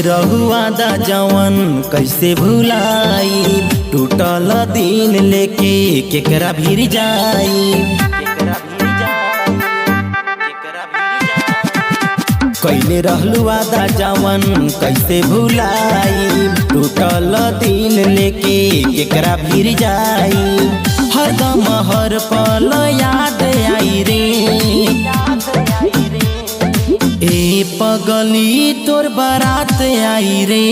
रहुआ दा जवन कैसे भुलाई, टूटल दिल लेके केकरा भीर जाई। कैले रहलू वादा जवन कैसे भुलाई, टूटल दिल लेके केकरा भीर जाई। हरदम हर पल याद आई रे, ए पगली तोर बारात आई रे,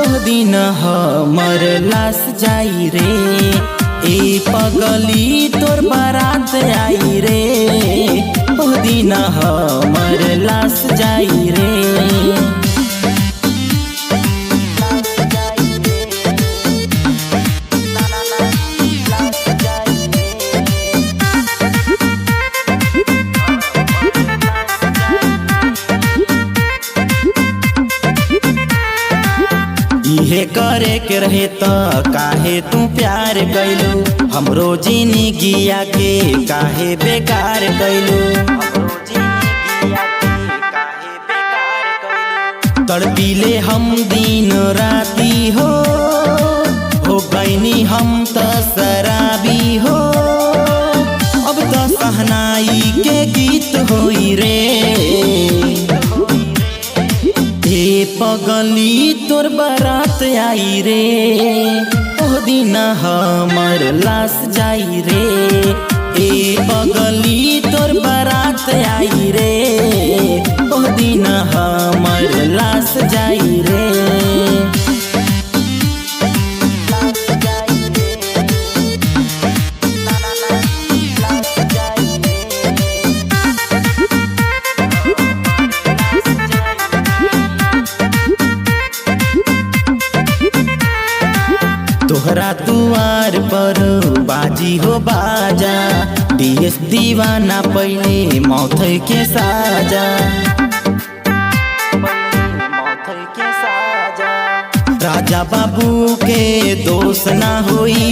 ओह दिन हमर लाश जाई रे। ए पगली तोर बारात आई रे, ओह दिन हमर लाश जाई रे। इहे करे के रहे त काहे तू प्यार कैलू, हमरो जिंदगिया के काहे बेकार कैलू। तड़पीले हम दिन राती हो गईनी हम त शराबी हो। अब त सहनाई के गीत होई रे, पगली तोर बारात आई रे, ओह दिन हमर लाश जाई रे। ए पगली तोर बारात आई रे, ओह दिन हमर लाश जाई रे। तोहरा दुआर पर बाजी हो बाजा, डीएस दीवाना पहले मौत के साजा। राजा बाबू के दोष ना होई,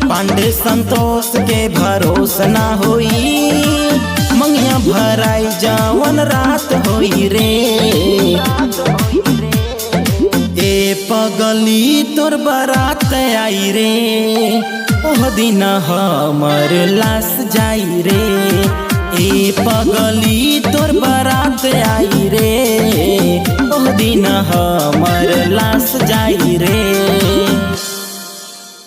पांडे संतोष के भरोसा ना होई। मंगिया भराई जावन रात होई रे, ए पगली तोर बारात आई रे, ओह दिन हमर लाश जाई रे। ए पगली तोर बारात आई रे, ओह दिन हमर लाश जाई रे।